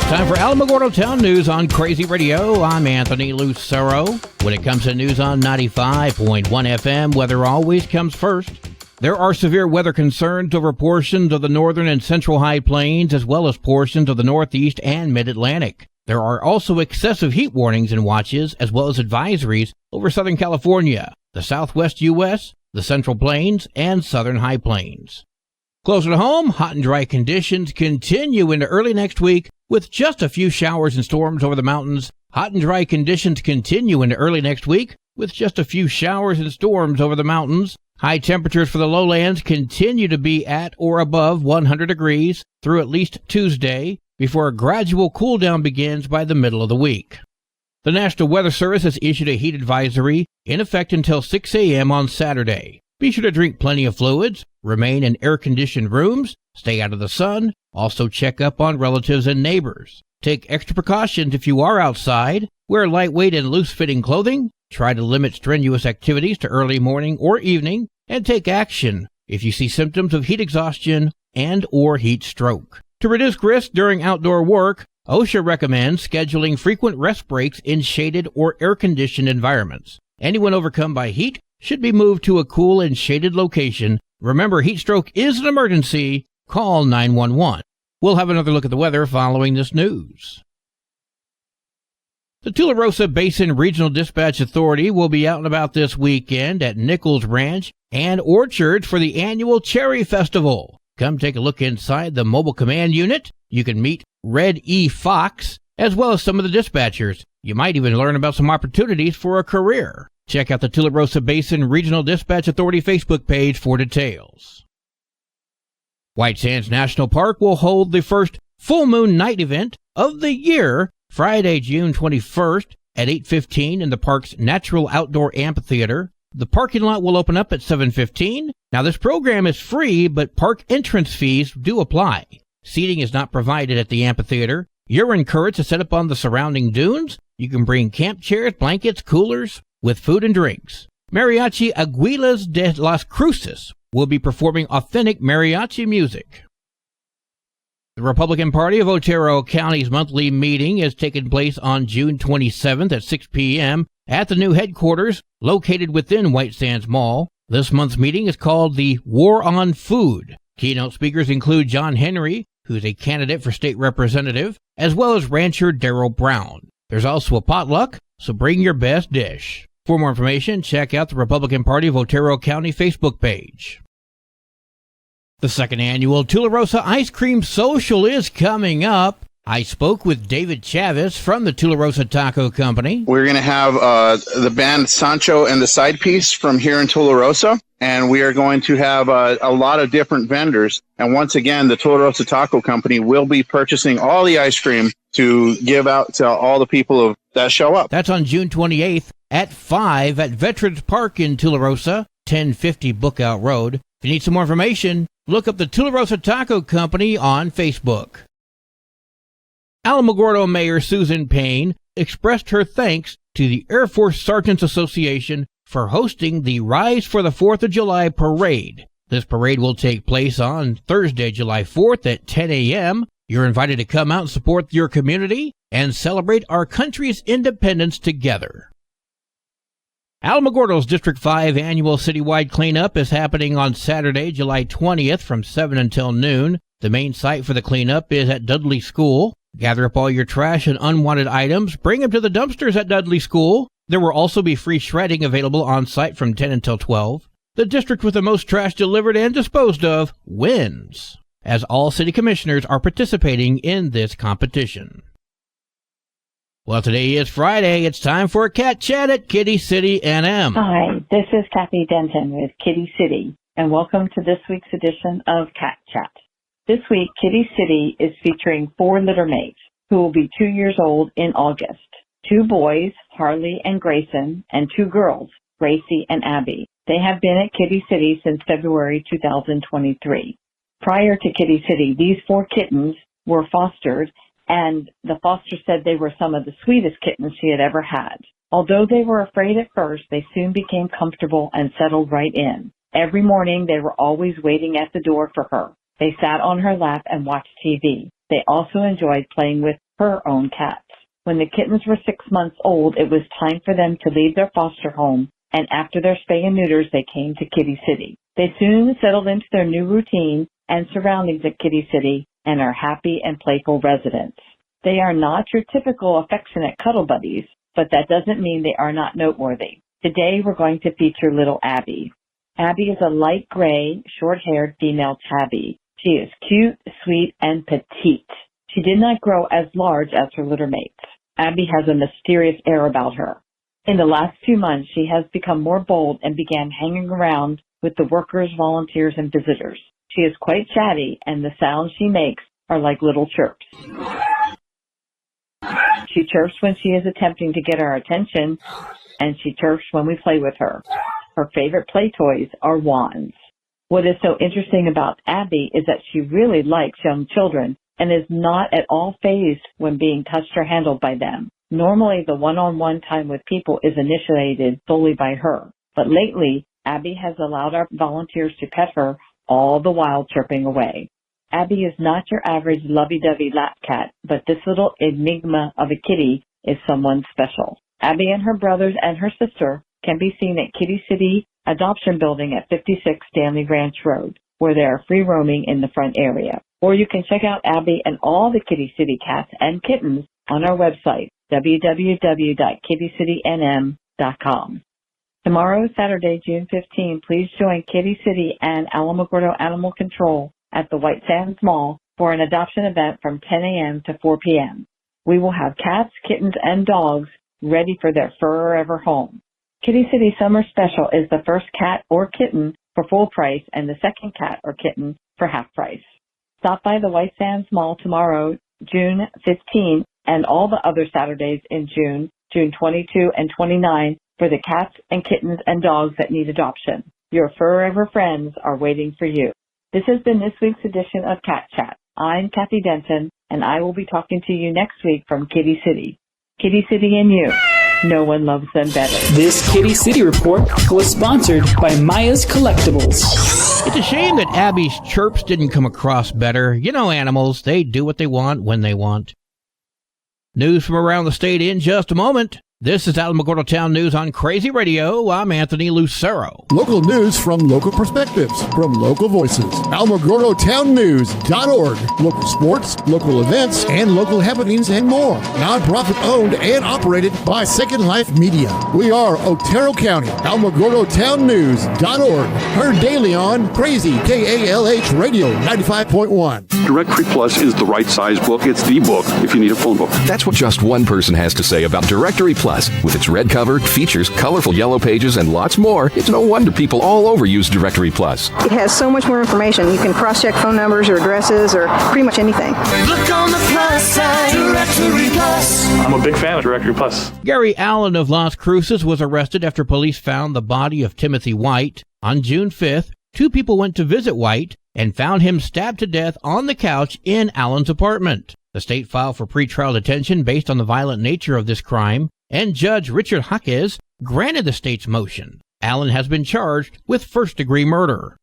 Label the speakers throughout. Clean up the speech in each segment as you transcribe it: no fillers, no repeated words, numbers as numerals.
Speaker 1: Time for Alamogordo Town News on Crazy Radio. I'm Anthony Lucero. When it comes to news on 95.1 FM, weather always comes first. There are severe weather concerns over portions of the northern and central high plains, as well as portions of the northeast and mid-Atlantic. There are also excessive heat warnings and watches, as well as advisories over Southern California, the southwest U.S., the central plains, and southern high plains. Closer to home, hot and dry conditions continue into early next week with just a few showers and storms over the mountains. Hot and dry conditions continue into early next week with just a few showers and storms over the mountains. High temperatures for the lowlands continue to be at or above 100 degrees through at least Tuesday before a gradual cool down begins by the middle of the week. The National Weather Service has issued a heat advisory in effect until 6 a.m. on Saturday. Be sure to drink plenty of fluids, remain in air-conditioned rooms, stay out of the sun, also check up on relatives and neighbors. Take extra precautions if you are outside, wear lightweight and loose-fitting clothing, try to limit strenuous activities to early morning or evening, and take action if you see symptoms of heat exhaustion and or heat stroke. To reduce risk during outdoor work, OSHA recommends scheduling frequent rest breaks in shaded or air-conditioned environments. Anyone overcome by heat should be moved to a cool and shaded location. Remember, heat stroke is an emergency. Call 911. We'll have another look at the weather following this news. The Tularosa Basin Regional Dispatch Authority will be out and about this weekend at Nichols Ranch and Orchard for the annual Cherry Festival. Come take a look inside the mobile command unit. You can meet Red E. Fox, as well as some of the dispatchers. You might even learn about some opportunities for a career. Check out the Tularosa Basin Regional Dispatch Authority Facebook page for details. White Sands National Park will hold the first full moon night event of the year, Friday, June 21st at 8:15 in the park's natural outdoor amphitheater. The parking lot will open up at 7:15. Now, this program is free, but park entrance fees do apply. Seating is not provided at the amphitheater. You're encouraged to set up on the surrounding dunes. You can bring camp chairs, blankets, coolers, with food and drinks. Mariachi Aguilas de las Cruces will be performing authentic mariachi music. The Republican Party of Otero County's monthly meeting is taking place on June 27th at 6 p.m. at the new headquarters located within White Sands Mall. This month's meeting is called the War on Food. Keynote speakers include John Henry, who's a candidate for state representative, as well as rancher Darrell Brown. There's also a potluck, so bring your best dish. For more information, check out the Republican Party of Otero County Facebook page. The second annual Tularosa Ice Cream Social is coming up. I spoke with David Chavez from the Tularosa Taco Company.
Speaker 2: We're going to have the band Sancho and the Side Piece from here in Tularosa, and we are going to have a lot of different vendors. And once again, the Tularosa Taco Company will be purchasing all the ice cream to give out to all the people that show up.
Speaker 1: That's on June 28th at 5 at Veterans Park in Tularosa, 1050 Bookout Road. If you need some more information, look up the Tularosa Taco Company on Facebook. Alamogordo Mayor Susan Payne expressed her thanks to the Air Force Sergeants Association for hosting the Rise for the 4th of July parade. This parade will take place on Thursday, July 4th at 10 a.m. You're invited to come out and support your community and celebrate our country's independence together. Alamogordo's District 5 annual citywide cleanup is happening on Saturday, July 20th from 7 until noon. The main site for the cleanup is at Dudley School. Gather up all your trash and unwanted items, bring them to the dumpsters at Dudley School. There will also be free shredding available on site from 10 until 12. The district with the most trash delivered and disposed of wins, as all city commissioners are participating in this competition. Well, today is Friday. It's time for a Cat Chat at Kitty City NM.
Speaker 3: Hi, this is Kathy Denton with Kitty City, and welcome to this week's edition of Cat Chat. This week, Kitty City is featuring 4 litter mates who will be 2 years old in August. 2 boys, Harley and Grayson, and 2 girls, Gracie and Abby. They have been at Kitty City since February 2023. Prior to Kitty City, these 4 kittens were fostered, and the foster said they were some of the sweetest kittens she had ever had. Although they were afraid at first, they soon became comfortable and settled right in. Every morning, they were always waiting at the door for her. They sat on her lap and watched TV. They also enjoyed playing with her own cats. When the kittens were 6 months old, it was time for them to leave their foster home, and after their spay and neuters, they came to Kitty City. They soon settled into their new routine and surroundings at Kitty City and are happy and playful residents. They are not your typical affectionate cuddle buddies, but that doesn't mean they are not noteworthy. Today, we're going to feature little Abby. Abby is a light gray, short-haired female tabby. She is cute, sweet, and petite. She did not grow as large as her litter mates. Abby has a mysterious air about her. In the last few months, she has become more bold and began hanging around with the workers, volunteers, and visitors. She is quite chatty, and the sounds she makes are like little chirps. She chirps when she is attempting to get our attention, and she chirps when we play with her. Her favorite play toys are wands. What is so interesting about Abby is that she really likes young children and is not at all fazed when being touched or handled by them. Normally, the one-on-one time with people is initiated solely by her, but lately, Abby has allowed our volunteers to pet her, all the while chirping away. Abby is not your average lovey-dovey lap cat, but this little enigma of a kitty is someone special. Abby and her brothers and her sister can be seen at Kitty City Adoption Building at 56 Stanley Ranch Road, where they are free roaming in the front area. Or you can check out Abby and all the Kitty City cats and kittens on our website, www.kittycitynm.com. Tomorrow, Saturday, June 15, please join Kitty City and Alamogordo Animal Control at the White Sands Mall for an adoption event from 10 a.m. to 4 p.m. We will have cats, kittens, and dogs ready for their forever home. Kitty City Summer Special is the first cat or kitten for full price and the second cat or kitten for half price. Stop by the White Sands Mall tomorrow, June 15, and all the other Saturdays in June 22 and 29 for the cats and kittens and dogs that need adoption. Your forever friends are waiting for you. This has been this week's edition of Cat Chat. I'm Kathy Denton, and I will be talking to you next week from Kitty City. Kitty City and you. No one loves them better.
Speaker 4: This Kitty City report was sponsored by Maya's Collectibles.
Speaker 1: It's a shame that Abby's chirps didn't come across better. You know animals, they do what they want when they want. News from around the state in just a moment. This is Alamogordo Town News on Crazy Radio. I'm Anthony Lucero.
Speaker 5: Local news from local perspectives, from local voices. AlamogordoTownNews.org. Local sports, local events, and local happenings and more. Nonprofit owned and operated by Second Life Media. We are Otero County. AlamogordoTownNews.org. Heard daily on Crazy KALH Radio 95.1.
Speaker 6: Directory Plus is the right size book. It's the book if you need a phone book.
Speaker 7: That's what just one person has to say about Directory Plus. With its red cover, features, colorful yellow pages, and lots more, it's no wonder people all over use Directory Plus.
Speaker 8: It has so much more information. You can cross-check phone numbers or addresses or pretty much anything.
Speaker 9: Look on the plus side, Directory Plus.
Speaker 10: I'm a big fan of Directory Plus.
Speaker 1: Gary Allen of Las Cruces was arrested after police found the body of Timothy White. On June 5th, two people went to visit White and found him stabbed to death on the couch in Allen's apartment. The state filed for pretrial detention based on the violent nature of this crime, and Judge Richard Jaquez granted the state's motion. Allen has been charged with first-degree murder.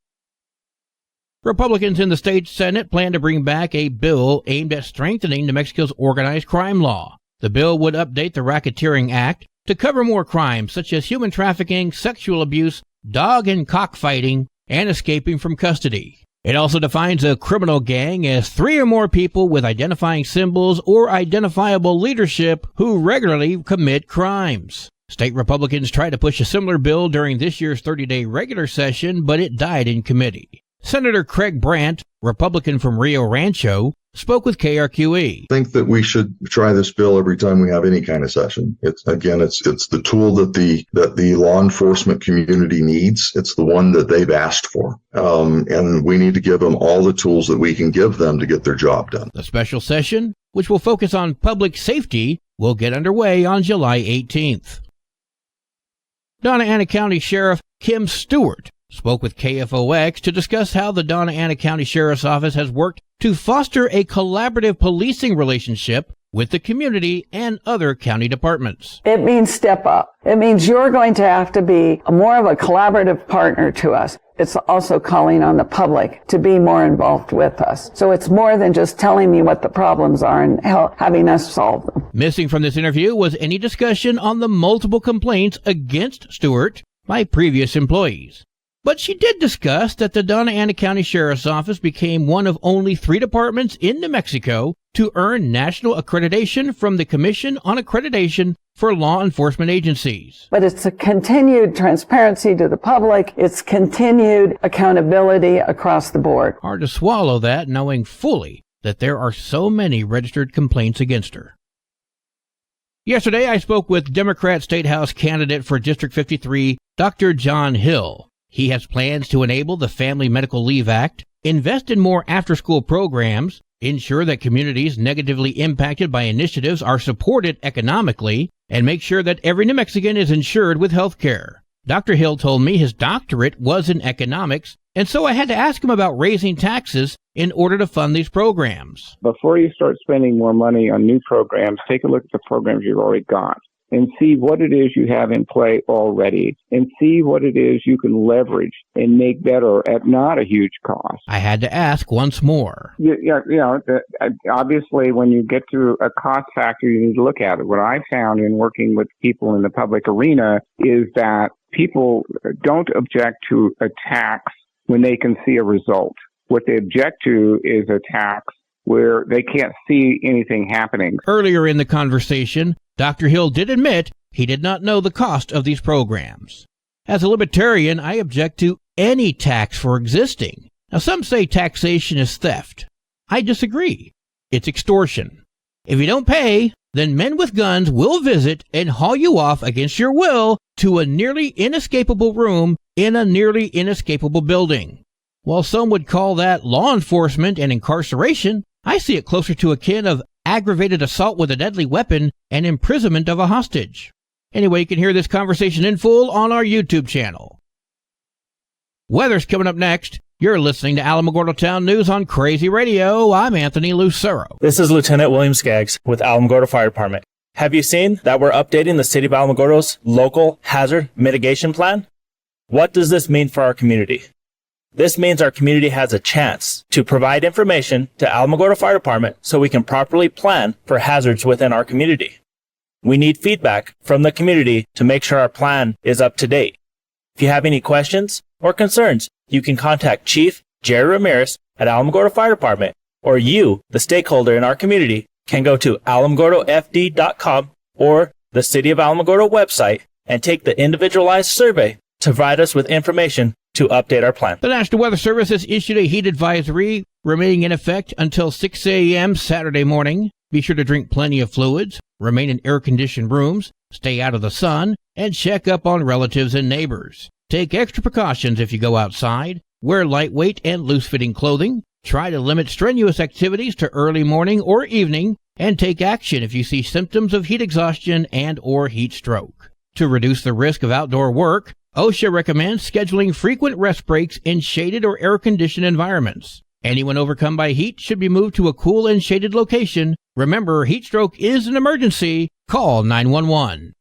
Speaker 1: Republicans in the state Senate plan to bring back a bill aimed at strengthening New Mexico's organized crime law. The bill would update the Racketeering Act to cover more crimes such as human trafficking, sexual abuse, dog and cockfighting, and escaping from custody. It also defines a criminal gang as three or more people with identifying symbols or identifiable leadership who regularly commit crimes. State Republicans tried to push a similar bill during this year's 30-day regular session, but it died in committee. Senator Craig Brandt, Republican from Rio Rancho, spoke with KRQE.
Speaker 11: I think that we should try this bill every time we have any kind of session. It's the tool that the law enforcement community needs. It's the one that they've asked for. And we need to give them all the tools that we can give them to get their job done.
Speaker 1: The special session, which will focus on public safety, will get underway on July 18th. Donna Ana County Sheriff Kim Stewart spoke with KFOX to discuss how the Donna Ana County Sheriff's Office has worked to foster a collaborative policing relationship with the community and other county departments.
Speaker 12: It means step up. It means you're going to have to be more of a collaborative partner to us. It's also calling on the public to be more involved with us. So it's more than just telling me what the problems are and having us solve them.
Speaker 1: Missing from this interview was any discussion on the multiple complaints against Stewart by previous employees. But she did discuss that the Donna Ana County Sheriff's Office became one of only 3 departments in New Mexico to earn national accreditation from the Commission on Accreditation for Law Enforcement Agencies.
Speaker 12: But it's a continued transparency to the public. It's continued accountability across the board.
Speaker 1: Hard to swallow that, knowing fully that there are so many registered complaints against her. Yesterday, I spoke with Democrat State House candidate for District 53, Dr. John Hill. He has plans to enable the Family Medical Leave Act, invest in more after-school programs, ensure that communities negatively impacted by initiatives are supported economically, and make sure that every New Mexican is insured with health care. Dr. Hill told me his doctorate was in economics, and so I had to ask him about raising taxes in order to fund these programs.
Speaker 13: Before you start spending more money on new programs, take a look at the programs you've already got and see what it is you have in play already and see what it is you can leverage and make better at not a huge cost.
Speaker 1: I had to ask once more.
Speaker 13: Obviously, when you get to a cost factor, you need to look at it. What I found in working with people in the public arena is that people don't object to a tax when they can see a result. What they object to is a tax where they can't see anything happening.
Speaker 1: Earlier in the conversation, Dr. Hill did admit he did not know the cost of these programs. As a libertarian, I object to any tax for existing. Now, some say taxation is theft. I disagree. It's extortion. If you don't pay, then men with guns will visit and haul you off against your will to a nearly inescapable room in a nearly inescapable building. While some would call that law enforcement and incarceration, I see it closer to akin of aggravated assault with a deadly weapon and imprisonment of a hostage. Anyway, you can hear this conversation in full on our YouTube channel. Weather's coming up next. You're listening to Alamogordo Town News on Crazy Radio. I'm Anthony Lucero.
Speaker 14: This is Lieutenant William Skaggs with Alamogordo Fire Department. Have you seen that we're updating the City of Alamogordo's local hazard mitigation plan? What does this mean for our community? This means our community has a chance to provide information to Alamogordo Fire Department so we can properly plan for hazards within our community. We need feedback from the community to make sure our plan is up to date. If you have any questions or concerns, you can contact Chief Jerry Ramirez at Alamogordo Fire Department, or you, the stakeholder in our community, can go to alamogordofd.com or the City of Alamogordo website and take the individualized survey to provide us with information to update our plan.
Speaker 1: The National Weather Service has issued a heat advisory remaining in effect until 6 a.m. Saturday morning. Be sure to drink plenty of fluids, remain in air-conditioned rooms, stay out of the sun, and check up on relatives and neighbors. Take extra precautions if you go outside. Wear lightweight and loose-fitting clothing. Try to limit strenuous activities to early morning or evening, and take action if you see symptoms of heat exhaustion and or heat stroke. To reduce the risk of outdoor work, OSHA recommends scheduling frequent rest breaks in shaded or air-conditioned environments. Anyone overcome by heat should be moved to a cool and shaded location. Remember, heat stroke is an emergency. Call 911.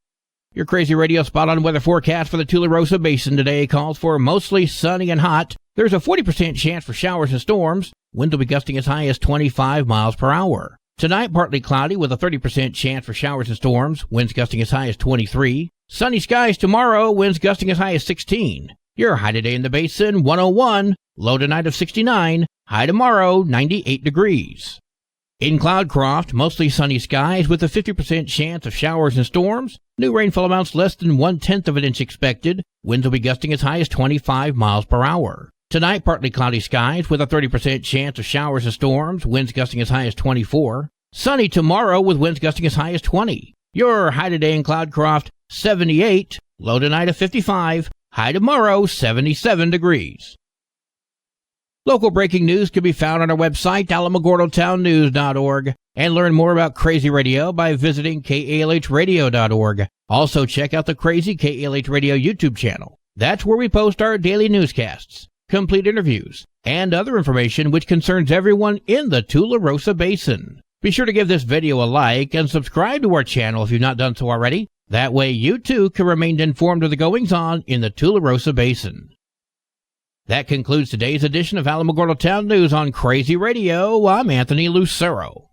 Speaker 1: Your Crazy Radio spot-on weather forecast for the Tularosa Basin today calls for mostly sunny and hot. There's a 40% chance for showers and storms. Winds will be gusting as high as 25 miles per hour. Tonight, partly cloudy with a 30% chance for showers and storms. Winds gusting as high as 23. Sunny skies tomorrow, winds gusting as high as 16. Your high today in the Basin, 101. Low tonight of 69. High tomorrow, 98 degrees. In Cloudcroft, mostly sunny skies with a 50% chance of showers and storms. New rainfall amounts less than 1/10 of an inch expected. Winds will be gusting as high as 25 miles per hour. Tonight, partly cloudy skies with a 30% chance of showers and storms. Winds gusting as high as 24. Sunny tomorrow with winds gusting as high as 20. Your high today in Cloudcroft, 78. Low tonight of 55. High tomorrow, 77 degrees. Local breaking news can be found on our website, alamogordotownnews.org, and learn more about Crazy Radio by visiting kalhradio.org. Also, check out the Crazy KALH Radio YouTube channel. That's where we post our daily newscasts, complete interviews, and other information which concerns everyone in the Tularosa Basin. Be sure to give this video a like and subscribe to our channel if you've not done so already. That way you too can remain informed of the goings-on in the Tularosa Basin. That concludes today's edition of Alamogordo Town News on Crazy Radio. I'm Anthony Lucero.